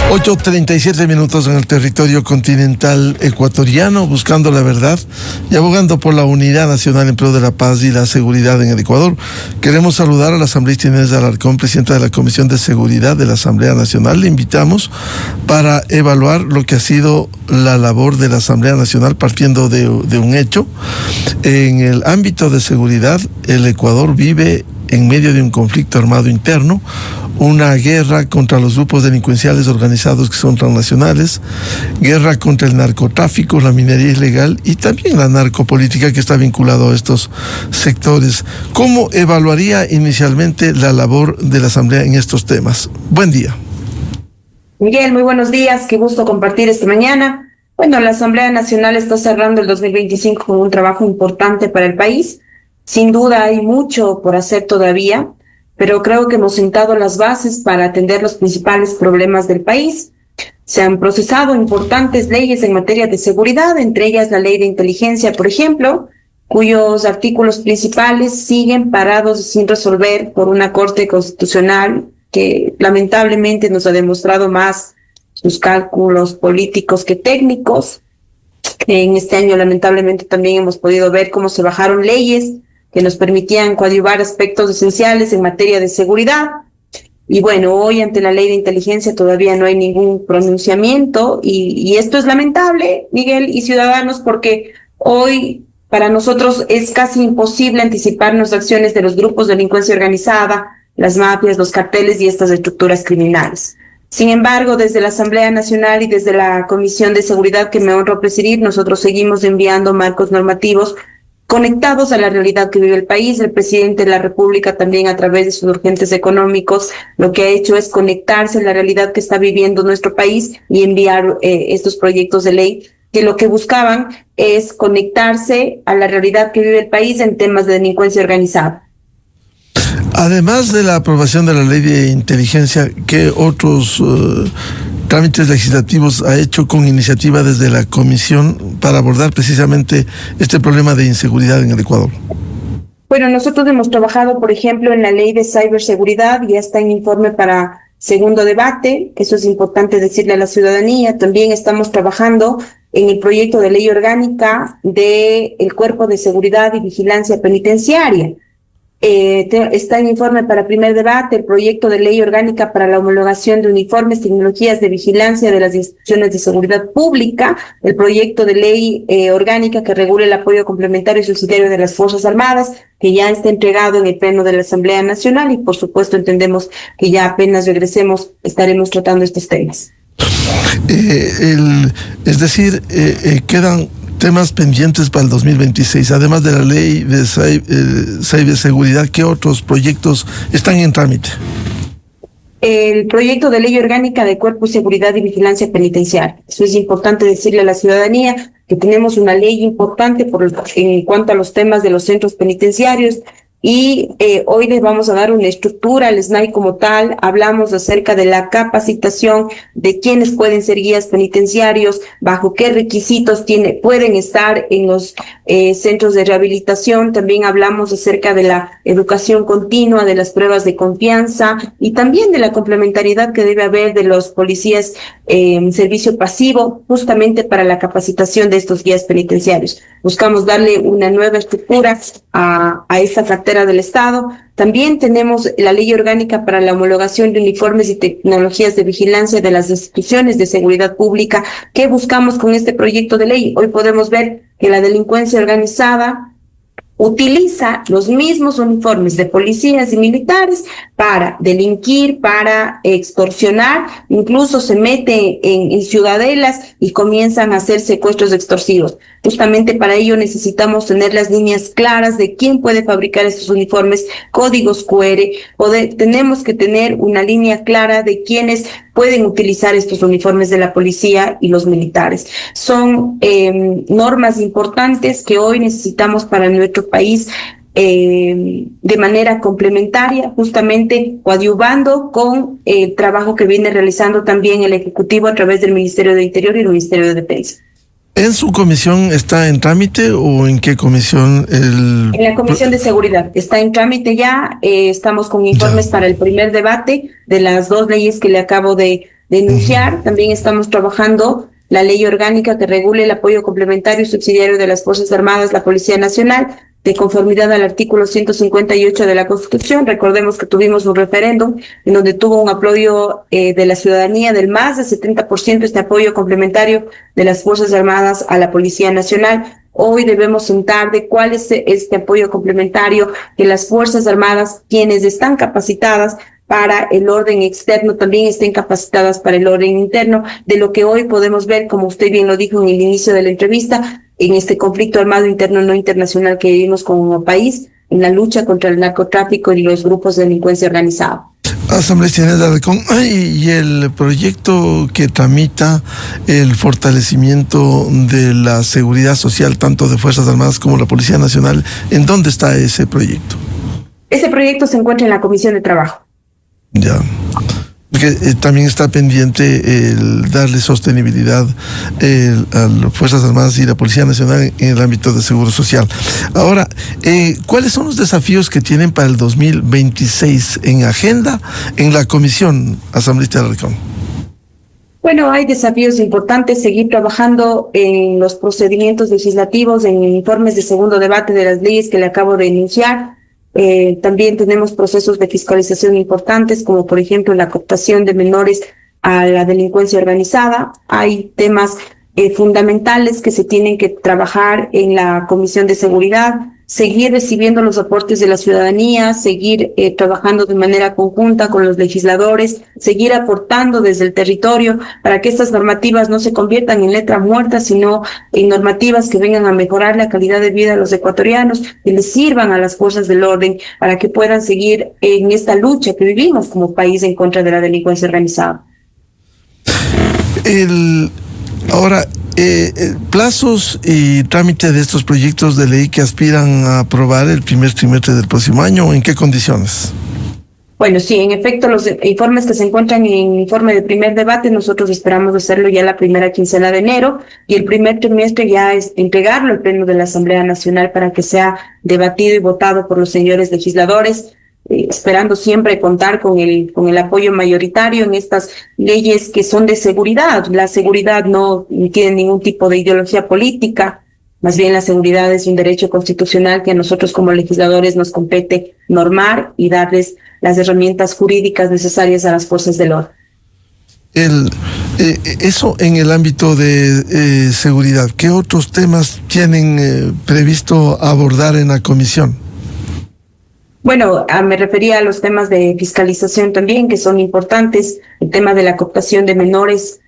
8:37 en el territorio continental ecuatoriano, buscando la verdad y abogando por la unidad nacional en pro de la paz y la seguridad en el Ecuador. Queremos saludar a la asambleísta Inés Alarcón, presidenta de la Comisión de Seguridad de la Asamblea Nacional. Le invitamos para evaluar lo que ha sido la labor de la Asamblea Nacional partiendo de un hecho. En el ámbito de seguridad, el Ecuador vive en medio de un conflicto armado interno, una guerra contra los grupos delincuenciales organizados que son transnacionales, guerra contra el narcotráfico, la minería ilegal y también la narcopolítica que está vinculado a estos sectores. ¿Cómo evaluaría inicialmente la labor de la Asamblea en estos temas? Buen día. Miguel, muy buenos días, qué gusto compartir esta mañana. Bueno, la Asamblea Nacional está cerrando el 2025 con un trabajo importante para el país. Sin duda hay mucho por hacer todavía, pero creo que hemos sentado las bases para atender los principales problemas del país. Se han procesado importantes leyes en materia de seguridad, entre ellas la ley de inteligencia, por ejemplo, cuyos artículos principales siguen parados sin resolver por una Corte Constitucional que lamentablemente nos ha demostrado más sus cálculos políticos que técnicos. En este año lamentablemente también hemos podido ver cómo se bajaron leyes que nos permitían coadyuvar aspectos esenciales en materia de seguridad. Y bueno, hoy ante la ley de inteligencia todavía no hay ningún pronunciamiento y esto es lamentable, Miguel y ciudadanos, porque hoy para nosotros es casi imposible anticiparnos de acciones de los grupos de delincuencia organizada, las mafias, los carteles y estas estructuras criminales. Sin embargo, desde la Asamblea Nacional y desde la Comisión de Seguridad que me honro presidir, nosotros seguimos enviando marcos normativos conectados a la realidad que vive el país. El presidente de la República también a través de sus urgentes económicos lo que ha hecho es conectarse a la realidad que está viviendo nuestro país y enviar estos proyectos de ley que lo que buscaban es conectarse a la realidad que vive el país en temas de delincuencia organizada. Además de la aprobación de la ley de inteligencia, ¿qué otros trámites legislativos ha hecho con iniciativa desde la Comisión para abordar precisamente este problema de inseguridad en el Ecuador? Bueno, nosotros hemos trabajado, por ejemplo, en la ley de ciberseguridad, ya está en informe para segundo debate, eso es importante decirle a la ciudadanía. También estamos trabajando en el proyecto de ley orgánica del Cuerpo de Seguridad y Vigilancia Penitenciaria. Está en informe para primer debate el proyecto de ley orgánica para la homologación de uniformes, tecnologías de vigilancia de las instituciones de seguridad pública, el proyecto de ley orgánica que regule el apoyo complementario y subsidiario de las Fuerzas Armadas, que ya está entregado en el Pleno de la Asamblea Nacional y por supuesto entendemos que ya apenas regresemos estaremos tratando estos temas. Quedan temas pendientes para el 2026, además de la ley de ciberseguridad. ¿Qué otros proyectos están en trámite? El proyecto de ley orgánica de Cuerpo de Seguridad y Vigilancia Penitenciaria. Eso es importante decirle a la ciudadanía que tenemos una ley importante en cuanto a los temas de los centros penitenciarios. Y hoy les vamos a dar una estructura al SNAI como tal. Hablamos acerca de la capacitación de quienes pueden ser guías penitenciarios, bajo qué requisitos pueden estar en los centros de rehabilitación. También hablamos acerca de la educación continua, de las pruebas de confianza y también de la complementariedad que debe haber de los policías en servicio pasivo, justamente para la capacitación de estos guías penitenciarios. Buscamos darle una nueva estructura a esta cartera del Estado. También tenemos la ley orgánica para la homologación de uniformes y tecnologías de vigilancia de las instituciones de seguridad pública. ¿Qué buscamos con este proyecto de ley? Hoy podemos ver que la delincuencia organizada utiliza los mismos uniformes de policías y militares para delinquir, para extorsionar, incluso se mete en ciudadelas y comienzan a hacer secuestros extorsivos. Justamente para ello necesitamos tener las líneas claras de quién puede fabricar estos uniformes, códigos QR, tenemos que tener una línea clara de quiénes pueden utilizar estos uniformes de la policía y los militares. Son normas importantes que hoy necesitamos para nuestro país de manera complementaria, justamente coadyuvando con el trabajo que viene realizando también el Ejecutivo a través del Ministerio de Interior y el Ministerio de Defensa. ¿En su comisión está en trámite o en qué comisión? En la Comisión de Seguridad está en trámite ya. Estamos con informes para el primer debate de las dos leyes que le acabo de denunciar. También estamos trabajando la ley orgánica que regule el apoyo complementario y subsidiario de las Fuerzas Armadas, la Policía Nacional, de conformidad al artículo 158 de la Constitución. Recordemos que tuvimos un referéndum en donde tuvo un apoyo de la ciudadanía del más del 70%, este apoyo complementario de las Fuerzas Armadas a la Policía Nacional. Hoy debemos sentar de cuál es este apoyo complementario que las Fuerzas Armadas, quienes están capacitadas para el orden externo, también estén capacitadas para el orden interno, de lo que hoy podemos ver, como usted bien lo dijo en el inicio de la entrevista, en este conflicto armado interno no internacional que vivimos como país, en la lucha contra el narcotráfico y los grupos de delincuencia organizada. Asambleísta Inés de Alarcón, y el proyecto que tramita el fortalecimiento de la seguridad social, tanto de Fuerzas Armadas como la Policía Nacional, ¿en dónde está ese proyecto? Ese proyecto se encuentra en la Comisión de Trabajo. Ya. Porque también está pendiente el darle sostenibilidad a las Fuerzas Armadas y la Policía Nacional en el ámbito de seguro social. Ahora, ¿cuáles son los desafíos que tienen para el 2026 en agenda en la Comisión, Asambleísta Alarcón? Bueno, hay desafíos importantes, seguir trabajando en los procedimientos legislativos, en informes de segundo debate de las leyes que le acabo de enunciar. También tenemos procesos de fiscalización importantes, como por ejemplo la cooptación de menores a la delincuencia organizada. Hay temas fundamentales que se tienen que trabajar en la Comisión de Seguridad, seguir recibiendo los aportes de la ciudadanía, seguir trabajando de manera conjunta con los legisladores, seguir aportando desde el territorio para que estas normativas no se conviertan en letra muerta, sino en normativas que vengan a mejorar la calidad de vida de los ecuatorianos, que les sirvan a las fuerzas del orden para que puedan seguir en esta lucha que vivimos como país en contra de la delincuencia organizada. Ahora, plazos y trámite de estos proyectos de ley que aspiran a aprobar el primer trimestre del próximo año, ¿en qué condiciones? Bueno, sí, en efecto, los informes que se encuentran en el informe de primer debate, nosotros esperamos hacerlo ya la primera quincena de enero y el primer trimestre ya es entregarlo al Pleno de la Asamblea Nacional para que sea debatido y votado por los señores legisladores, esperando siempre contar con el apoyo mayoritario en estas leyes que son de seguridad. La seguridad no tiene ningún tipo de ideología política, más bien la seguridad es un derecho constitucional que a nosotros como legisladores nos compete normar y darles las herramientas jurídicas necesarias a las fuerzas del orden. Eso en el ámbito de seguridad, ¿qué otros temas tienen previsto abordar en la comisión? Bueno, me refería a los temas de fiscalización también, que son importantes, el tema de la cooptación de menores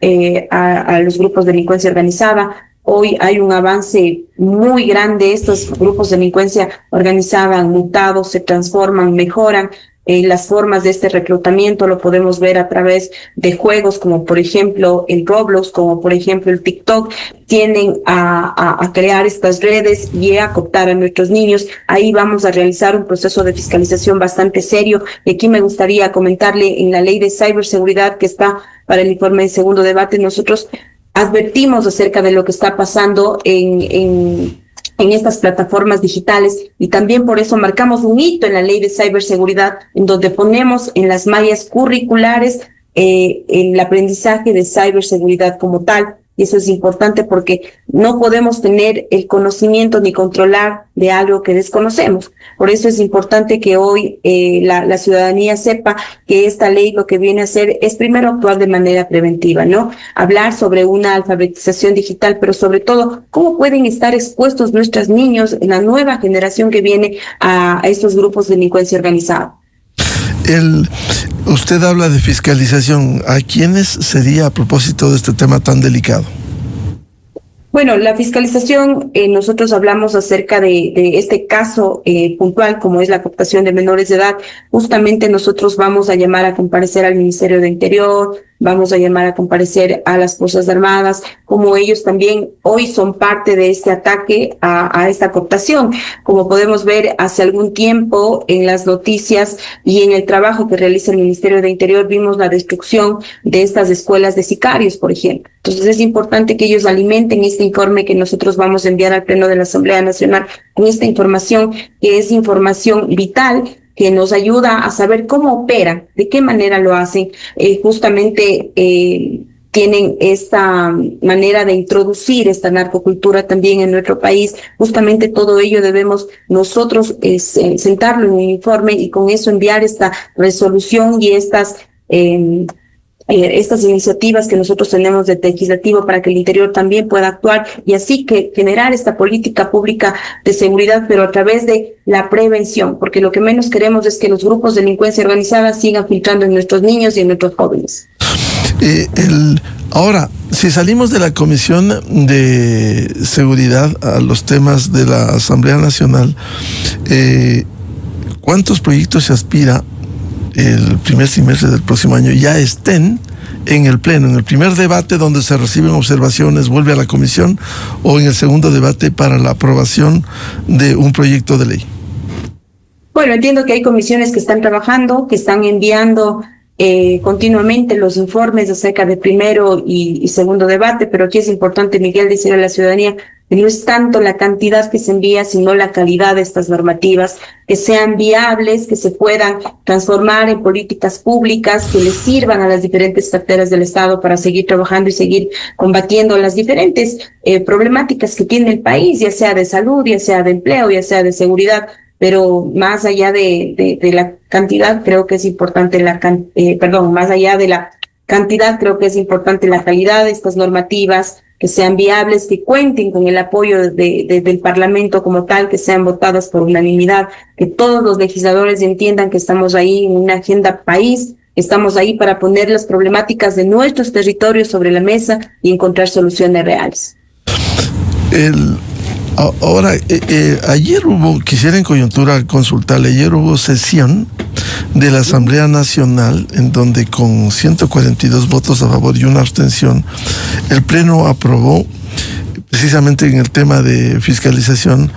a los grupos de delincuencia organizada. Hoy hay un avance muy grande, estos grupos de delincuencia organizada han mutado, se transforman, mejoran. Las formas de este reclutamiento lo podemos ver a través de juegos como por ejemplo el Roblox, como por ejemplo el TikTok, tienden a crear estas redes y a cooptar a nuestros niños. Ahí vamos a realizar un proceso de fiscalización bastante serio. Y aquí me gustaría comentarle, en la ley de ciberseguridad que está para el informe de segundo debate, nosotros advertimos acerca de lo que está pasando en estas plataformas digitales y también por eso marcamos un hito en la ley de ciberseguridad en donde ponemos en las mallas curriculares el aprendizaje de ciberseguridad como tal. Y eso es importante porque no podemos tener el conocimiento ni controlar de algo que desconocemos. Por eso es importante que hoy la ciudadanía sepa que esta ley lo que viene a hacer es primero actuar de manera preventiva, ¿no? Hablar sobre una alfabetización digital, pero sobre todo, cómo pueden estar expuestos nuestros niños en la nueva generación que viene a estos grupos de delincuencia organizada. Usted habla de fiscalización. ¿A quiénes sería a propósito de este tema tan delicado? Bueno, la fiscalización, nosotros hablamos acerca de este caso puntual, como es la cooptación de menores de edad. Justamente nosotros vamos a llamar a comparecer al Ministerio de Interior, vamos a llamar a comparecer a las Fuerzas Armadas, como ellos también hoy son parte de este ataque a esta cooptación. Como podemos ver hace algún tiempo en las noticias y en el trabajo que realiza el Ministerio de Interior, vimos la destrucción de estas escuelas de sicarios, por ejemplo. Entonces es importante que ellos alimenten este informe que nosotros vamos a enviar al Pleno de la Asamblea Nacional con esta información, que es información vital, que nos ayuda a saber cómo operan, de qué manera lo hacen. Justamente tienen esta manera de introducir esta narcocultura también en nuestro país. Justamente todo ello debemos nosotros sentarlo en un informe y con eso enviar esta resolución y estas iniciativas que nosotros tenemos de legislativo para que el interior también pueda actuar y así que generar esta política pública de seguridad, pero a través de la prevención, porque lo que menos queremos es que los grupos de delincuencia organizada sigan filtrando en nuestros niños y en nuestros jóvenes. Ahora, si salimos de la Comisión de Seguridad a los temas de la Asamblea Nacional, ¿cuántos proyectos se aspira el primer trimestre del próximo año ya estén en el Pleno, en el primer debate donde se reciben observaciones, vuelve a la comisión, o en el segundo debate para la aprobación de un proyecto de ley? Bueno, entiendo que hay comisiones que están trabajando, que están enviando continuamente los informes acerca del primero y segundo debate, pero aquí es importante, Miguel, decirle a la ciudadanía que no es tanto la cantidad que se envía, sino la calidad de estas normativas, que sean viables, que se puedan transformar en políticas públicas, que les sirvan a las diferentes carteras del Estado para seguir trabajando y seguir combatiendo las diferentes problemáticas que tiene el país, ya sea de salud, ya sea de empleo, ya sea de seguridad. Pero más allá de la cantidad, creo que es importante más allá de la cantidad, creo que es importante la calidad de estas normativas, que sean viables, que cuenten con el apoyo del Parlamento como tal, que sean votadas por unanimidad, que todos los legisladores entiendan que estamos ahí en una agenda país, estamos ahí para poner las problemáticas de nuestros territorios sobre la mesa y encontrar soluciones reales. Ahora, ayer quisiera en coyuntura consultarle, ayer hubo sesión de la Asamblea Nacional en donde con 142 votos a favor y una abstención, el Pleno aprobó precisamente en el tema de fiscalización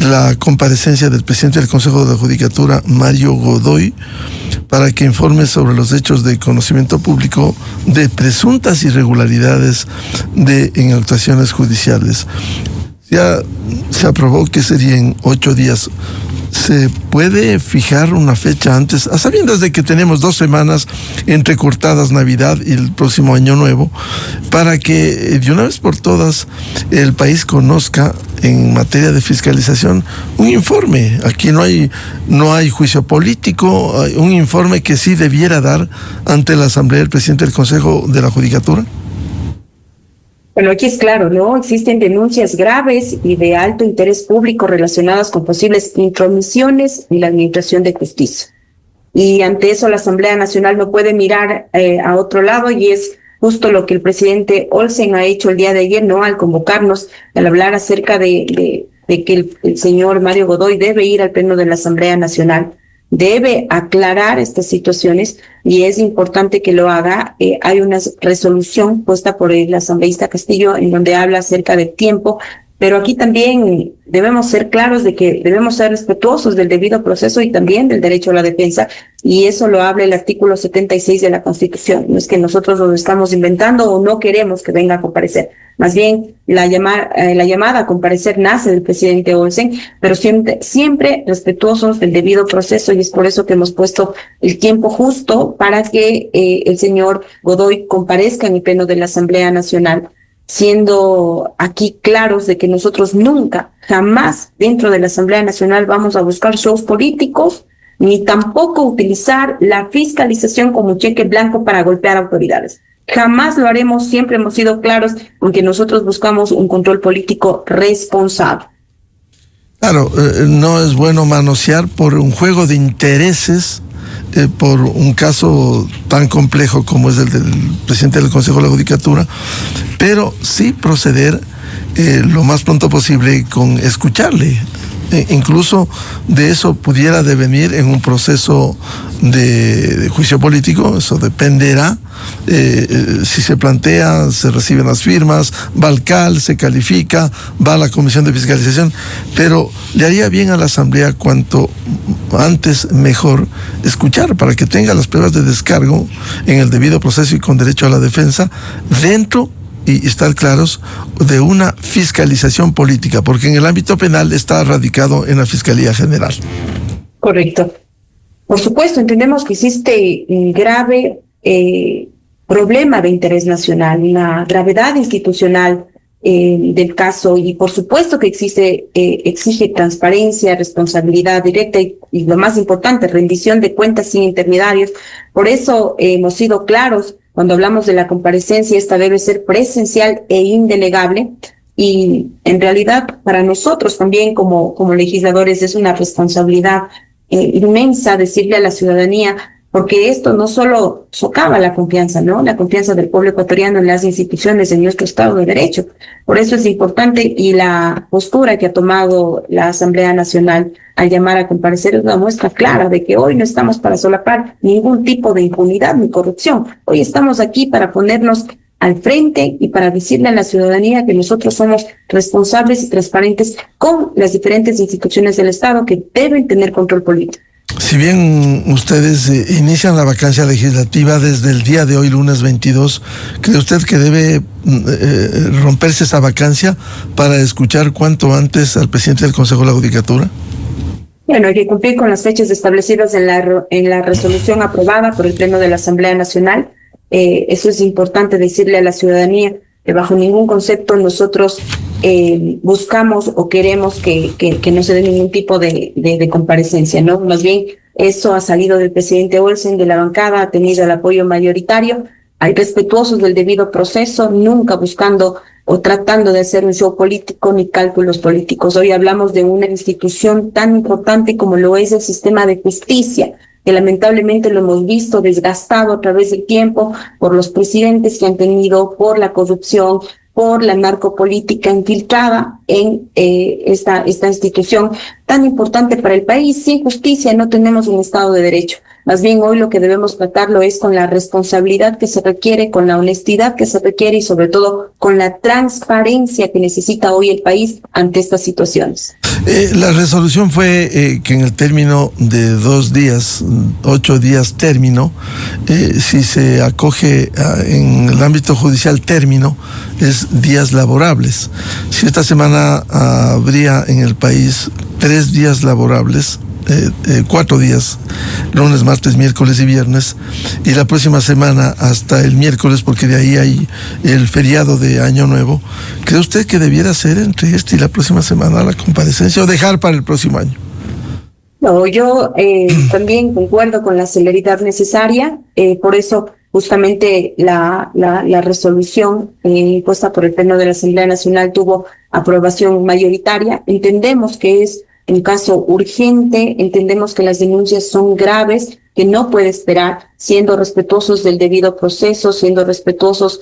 la comparecencia del presidente del Consejo de la Judicatura, Mario Godoy, para que informe sobre los hechos de conocimiento público de presuntas irregularidades en actuaciones judiciales. Ya se aprobó que serían 8 días. ¿Se puede fijar una fecha antes, a sabiendas de que tenemos 2 semanas entrecortadas, Navidad y el próximo Año Nuevo, para que de una vez por todas el país conozca en materia de fiscalización un informe? Aquí no hay juicio político, hay un informe que sí debiera dar ante la Asamblea el presidente del Consejo de la Judicatura. Bueno, aquí es claro, ¿no? Existen denuncias graves y de alto interés público relacionadas con posibles intromisiones en la administración de justicia. Y ante eso la Asamblea Nacional no puede mirar a otro lado, y es justo lo que el presidente Olsen ha hecho el día de ayer, ¿no? Al convocarnos, al hablar acerca de que el señor Mario Godoy debe ir al Pleno de la Asamblea Nacional, debe aclarar estas situaciones, y es importante que lo haga. Hay una resolución puesta por el asambleísta Castillo en donde habla acerca del tiempo, pero aquí también debemos ser claros de que debemos ser respetuosos del debido proceso y también del derecho a la defensa, y eso lo habla el artículo 76 de la Constitución. No es que nosotros lo estamos inventando o no queremos que venga a comparecer. Más bien, la llamada a comparecer nace del presidente Olsen, pero siempre respetuosos del debido proceso, y es por eso que hemos puesto el tiempo justo para que el señor Godoy comparezca en el Pleno de la Asamblea Nacional, siendo aquí claros de que nosotros nunca, jamás dentro de la Asamblea Nacional vamos a buscar shows políticos, ni tampoco utilizar la fiscalización como cheque blanco para golpear autoridades. Jamás lo haremos, siempre hemos sido claros con que nosotros buscamos un control político responsable. Claro, no es bueno manosear por un juego de intereses, por un caso tan complejo como es el del presidente del Consejo de la Judicatura, pero sí proceder lo más pronto posible con escucharle. Incluso de eso pudiera devenir en un proceso de juicio político. Eso dependerá. Si se plantea, se reciben las firmas, va al CAL, se califica, va a la Comisión de Fiscalización, pero le haría bien a la Asamblea cuanto antes mejor escuchar, para que tenga las pruebas de descargo en el debido proceso y con derecho a la defensa dentro, y estar claros, de una fiscalización política, porque en el ámbito penal está radicado en la Fiscalía General. Correcto. Por supuesto, entendemos que existe un grave problema de interés nacional, una gravedad institucional del caso, y por supuesto que exige transparencia, responsabilidad directa y lo más importante, rendición de cuentas sin intermediarios. Por eso hemos sido claros cuando hablamos de la comparecencia. Esta debe ser presencial e indelegable. Y en realidad para nosotros también como legisladores es una responsabilidad inmensa decirle a la ciudadanía, porque esto no solo socava la confianza, ¿no? La confianza del pueblo ecuatoriano en las instituciones de nuestro Estado de Derecho. Por eso es importante, y la postura que ha tomado la Asamblea Nacional al llamar a comparecer es una muestra clara de que hoy no estamos para solapar ningún tipo de impunidad ni corrupción. Hoy estamos aquí para ponernos al frente y para decirle a la ciudadanía que nosotros somos responsables y transparentes con las diferentes instituciones del Estado que deben tener control político. Si bien ustedes inician la vacancia legislativa desde el día de hoy, lunes 22, ¿cree usted que debe romperse esa vacancia para escuchar cuanto antes al presidente del Consejo de la Judicatura? Bueno, hay que cumplir con las fechas establecidas en la resolución aprobada por el Pleno de la Asamblea Nacional. Eso es importante decirle a la ciudadanía, que bajo ningún concepto nosotros buscamos o queremos que no se dé ningún tipo de comparecencia, ¿no? Más bien, eso ha salido del presidente Olsen, de la bancada, ha tenido el apoyo mayoritario, hay respetuosos del debido proceso, nunca buscando o tratando de hacer un show político ni cálculos políticos. Hoy hablamos de una institución tan importante como lo es el sistema de justicia, que lamentablemente lo hemos visto desgastado a través del tiempo por los presidentes que han tenido, por la corrupción, por la narcopolítica infiltrada en esta institución tan importante para el país. Sin justicia no tenemos un Estado de Derecho. Más bien hoy lo que debemos tratarlo es con la responsabilidad que se requiere, con la honestidad que se requiere y sobre todo con la transparencia que necesita hoy el país ante estas situaciones. La resolución fue que en el término de 2 días, 8 días término, si se acoge en el ámbito judicial término, es días laborables. Si esta semana habría en el país 3 días laborables, 4 días, lunes, martes, miércoles y viernes, y la próxima semana hasta el miércoles, porque de ahí hay el feriado de Año Nuevo, ¿cree usted que debiera ser entre este y la próxima semana la comparecencia o dejar para el próximo año? No, yo también concuerdo con la celeridad necesaria, por eso justamente la resolución impuesta por el Pleno de la Asamblea Nacional tuvo aprobación mayoritaria. Entendemos que es un caso urgente, entendemos que las denuncias son graves, que no puede esperar, siendo respetuosos del debido proceso, siendo respetuosos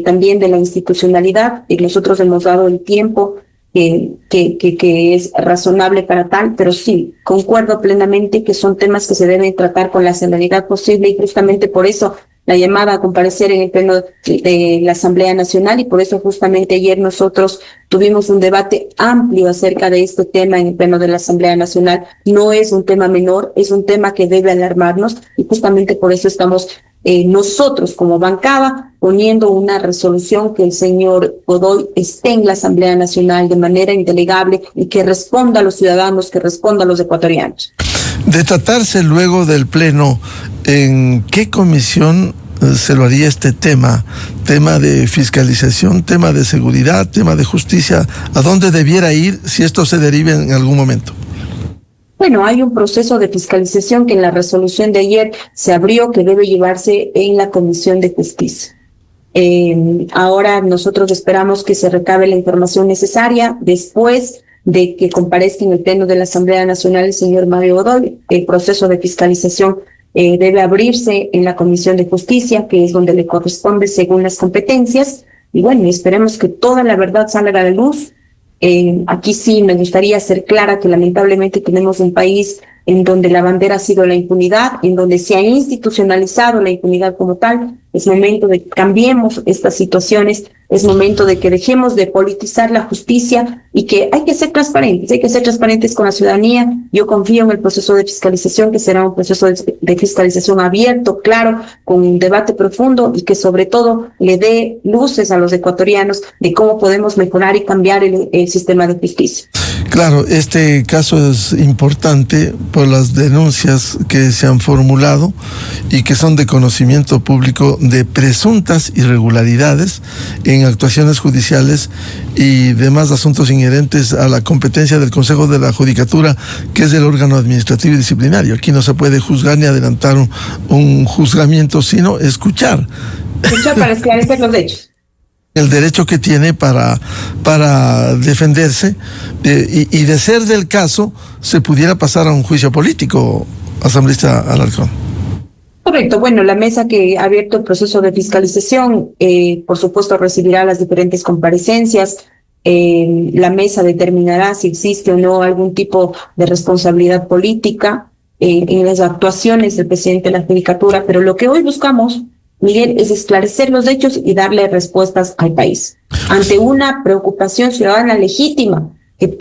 también de la institucionalidad, y nosotros hemos dado el tiempo que es razonable para tal, pero sí, concuerdo plenamente que son temas que se deben tratar con la celeridad posible, y justamente por eso la llamada a comparecer en el Pleno de la Asamblea Nacional, y por eso justamente ayer nosotros tuvimos un debate amplio acerca de este tema en el Pleno de la Asamblea Nacional. No es un tema menor, es un tema que debe alarmarnos, y justamente por eso estamos nosotros como bancada poniendo una resolución que el señor Godoy esté en la Asamblea Nacional de manera indelegable y que responda a los ciudadanos, que responda a los ecuatorianos. De tratarse luego del Pleno, ¿en qué comisión se lo haría este tema? Tema de fiscalización, tema de seguridad, tema de justicia. ¿A dónde debiera ir si esto se derive en algún momento? Bueno, hay un proceso de fiscalización que en la resolución de ayer se abrió, que debe llevarse en la Comisión de Justicia. Ahora nosotros esperamos que se recabe la información necesaria después de que comparezca en el Pleno de la Asamblea Nacional el señor Mario Godoy. El proceso de fiscalización debe abrirse en la Comisión de Justicia, que es donde le corresponde según las competencias. Y bueno, esperemos que toda la verdad salga a la luz. Aquí sí me gustaría ser clara que lamentablemente tenemos un país en donde la bandera ha sido la impunidad, en donde se ha institucionalizado la impunidad como tal. Es momento de que cambiemos estas situaciones, es momento de que dejemos de politizar la justicia y que hay que ser transparentes con la ciudadanía. Yo confío en el proceso de fiscalización, que será un proceso de fiscalización abierto, claro, con un debate profundo y que sobre todo le dé luces a los ecuatorianos de cómo podemos mejorar y cambiar el sistema de justicia. Claro, este caso es importante por las denuncias que se han formulado y que son de conocimiento público de presuntas irregularidades en actuaciones judiciales y demás asuntos inherentes a la competencia del Consejo de la Judicatura, que es el órgano administrativo y disciplinario. Aquí no se puede juzgar ni adelantar un juzgamiento, sino escuchar. Escuchar para esclarecer los hechos. El derecho que tiene para defenderse y de ser del caso se pudiera pasar a un juicio político, asambleísta Alarcón. Correcto. Bueno, la mesa que ha abierto el proceso de fiscalización, por supuesto, recibirá las diferentes comparecencias. La mesa determinará si existe o no algún tipo de responsabilidad política en las actuaciones del presidente de la Judicatura, pero lo que hoy buscamos, Miguel, es esclarecer los hechos y darle respuestas al país ante una preocupación ciudadana legítima que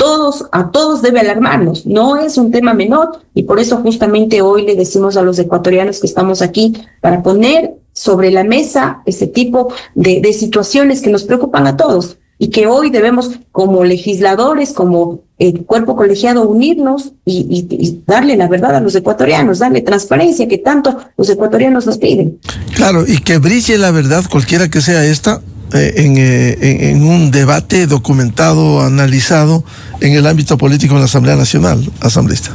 a todos debe alarmarnos. No es un tema menor y por eso justamente hoy le decimos a los ecuatorianos que estamos aquí para poner sobre la mesa este tipo de situaciones que nos preocupan a todos y que hoy debemos, como legisladores, como cuerpo colegiado, unirnos y darle la verdad a los ecuatorianos, darle transparencia que tanto los ecuatorianos nos piden. Claro, y que brille la verdad, cualquiera que sea esta, en un debate documentado, analizado en el ámbito político en la Asamblea Nacional, asambleísta.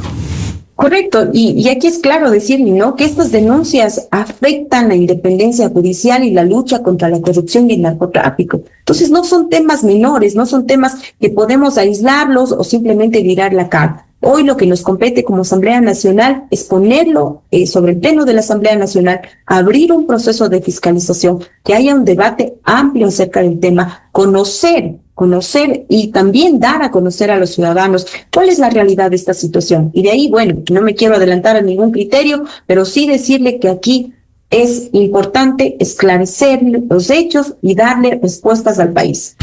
Correcto, y aquí es claro decir, ¿no?, que estas denuncias afectan la independencia judicial y la lucha contra la corrupción y el narcotráfico. Entonces no son temas menores, no son temas que podemos aislarlos o simplemente virar la cara. Hoy lo que nos compete como Asamblea Nacional es ponerlo sobre el pleno de la Asamblea Nacional, abrir un proceso de fiscalización, que haya un debate amplio acerca del tema, conocer y también dar a conocer a los ciudadanos cuál es la realidad de esta situación. Y de ahí, bueno, no me quiero adelantar a ningún criterio, pero sí decirle que aquí es importante esclarecer los hechos y darle respuestas al país.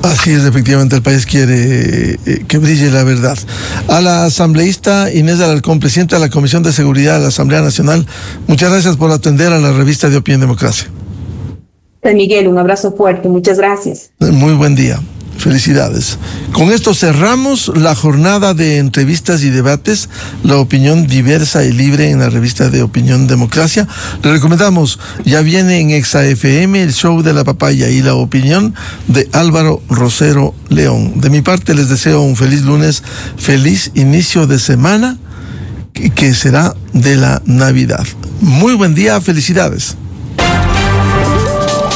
Así es, efectivamente, el país quiere que brille la verdad. A la asambleísta Inés Alarcón, presidenta de la Comisión de Seguridad de la Asamblea Nacional, muchas gracias por atender a la revista de Opinión Democracia. Miguel, un abrazo fuerte, muchas gracias. Muy buen día. Felicidades. Con esto cerramos la jornada de entrevistas y debates, la opinión diversa y libre en la revista de Opinión Democracia. Le recomendamos, ya viene en Exa FM el show de la papaya y la opinión de Álvaro Rosero León. De mi parte les deseo un feliz lunes, feliz inicio de semana que será de la Navidad. Muy buen día, felicidades.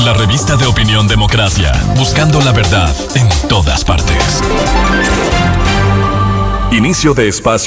La revista de Opinión Democracia, buscando la verdad en todas partes. Inicio de espacio.